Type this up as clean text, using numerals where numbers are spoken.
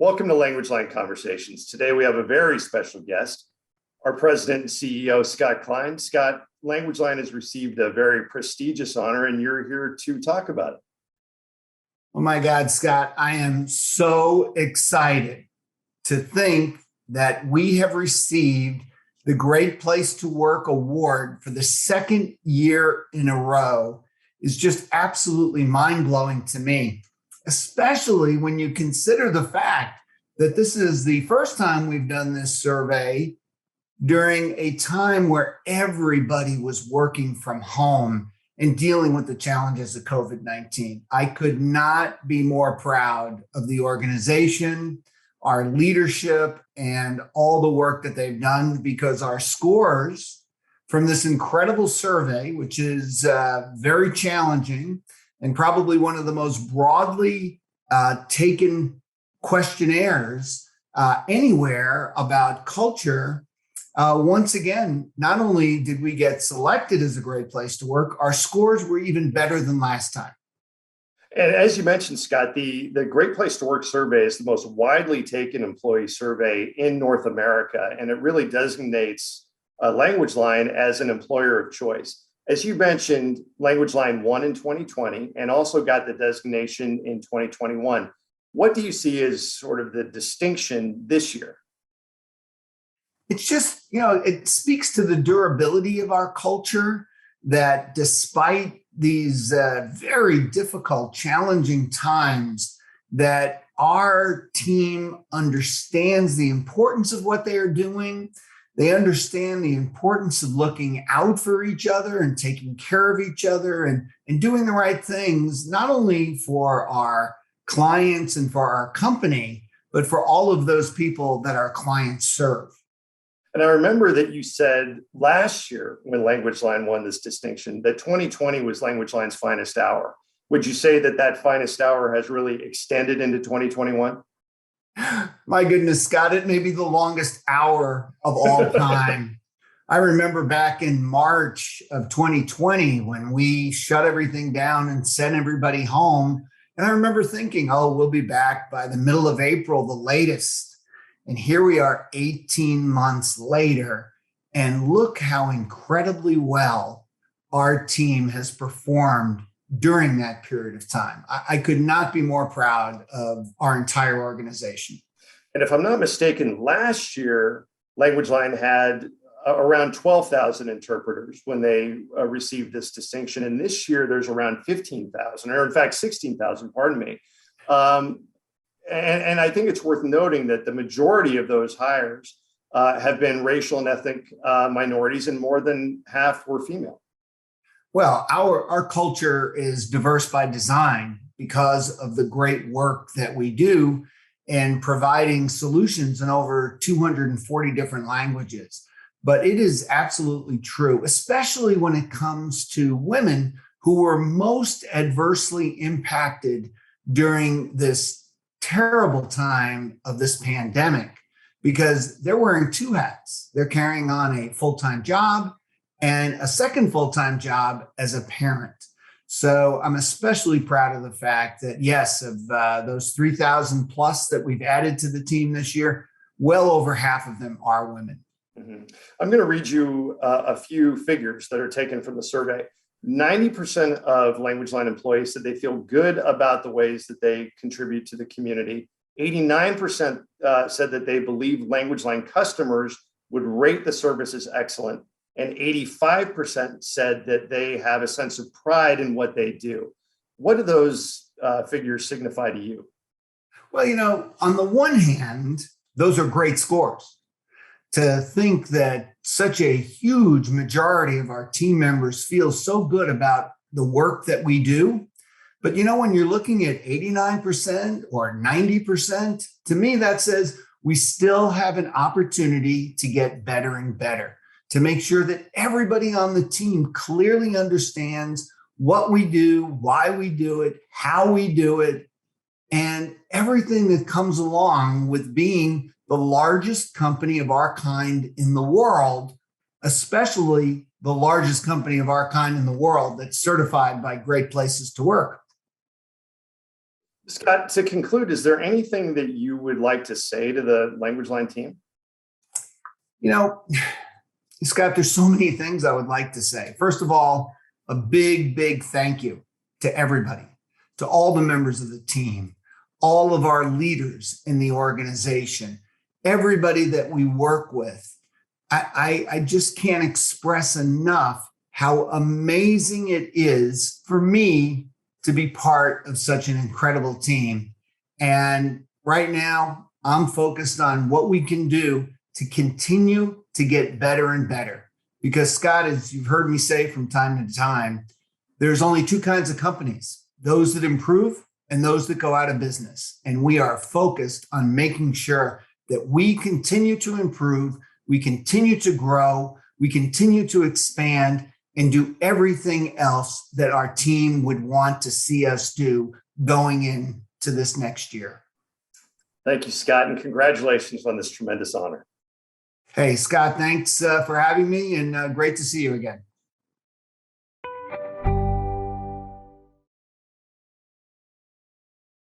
Welcome to Language Line Conversations. Today we have a very special guest, our president and CEO, Scott Klein. Scott, Language Line has received a very prestigious honor, and you're here to talk about it. Oh my God, Scott, I am so excited to think that we have received the Great Place to Work award for the second year in a row. Is just absolutely mind-blowing to me, especially when you consider the fact that this is the first time we've done this survey during a time where everybody was working from home and dealing with the challenges of COVID-19. I could not be more proud of the organization, our leadership, and all the work that they've done, because our scores from this incredible survey, which is very challenging and probably one of the most broadly taken questionnaires anywhere about culture. Once again, not only did we get selected as a great place to work, our scores were even better than last time. And as you mentioned, Scott, the Great Place to Work survey is the most widely taken employee survey in North America, and it really designates Language Line as an employer of choice. As you mentioned, Language Line won in 2020 and also got the designation in 2021. What do you see as sort of the distinction this year? It's just, it speaks to the durability of our culture, that despite these very difficult, challenging times, that our team understands the importance of what they are doing. They understand the importance of looking out for each other and taking care of each other and doing the right things, not only for our clients and for our company, but for all of those people that our clients serve. And I remember that you said last year when Language Line won this distinction that 2020 was Language Line's finest hour. Would you say that that finest hour has really extended into 2021? My goodness, Scott, it may be the longest hour of all time. I remember back in March of 2020 when we shut everything down and sent everybody home. And I remember thinking, we'll be back by the middle of April, the latest. And here we are 18 months later. And look how incredibly well our team has performed during that period of time. I could not be more proud of our entire organization. And if I'm not mistaken, last year, Language Line had around 12,000 interpreters when they received this distinction. And this year, there's around 15,000, or in fact, 16,000, pardon me. And I think it's worth noting that the majority of those hires have been racial and ethnic minorities, and more than half were female. Well, our culture is diverse by design because of the great work that we do in providing solutions in over 240 different languages. But it is absolutely true, especially when it comes to women who were most adversely impacted during this terrible time of this pandemic, because they're wearing two hats. They're carrying on a full-time job and a second full-time job as a parent. So I'm especially proud of the fact that, yes, of those 3,000 plus that we've added to the team this year, well over half of them are women. Mm-hmm. I'm going to read you a few figures that are taken from the survey. 90% of Language Line employees said they feel good about the ways that they contribute to the community. 89% said that they believe Language Line customers would rate the service as excellent. And 85% said that they have a sense of pride in what they do. What do those figures signify to you? Well, on the one hand, those are great scores. To think that such a huge majority of our team members feel so good about the work that we do. But when you're looking at 89% or 90%, to me, that says we still have an opportunity to get better and better, to make sure that everybody on the team clearly understands what we do, why we do it, how we do it, and everything that comes along with being the largest company of our kind in the world, especially the largest company of our kind in the world that's certified by Great Places to Work. Scott, to conclude, is there anything that you would like to say to the LanguageLine team? You know, Scott, there's so many things I would like to say. First of all, a big, big thank you to everybody, to all the members of the team, all of our leaders in the organization, everybody that we work with. I just can't express enough how amazing it is for me to be part of such an incredible team. And right now, I'm focused on what we can do to continue to get better and better. Because, Scott, as you've heard me say from time to time, there's only two kinds of companies, those that improve and those that go out of business. And we are focused on making sure that we continue to improve, we continue to grow, we continue to expand, and do everything else that our team would want to see us do going into this next year. Thank you, Scott, and congratulations on this tremendous honor. Hey, Scott, thanks for having me, and great to see you again.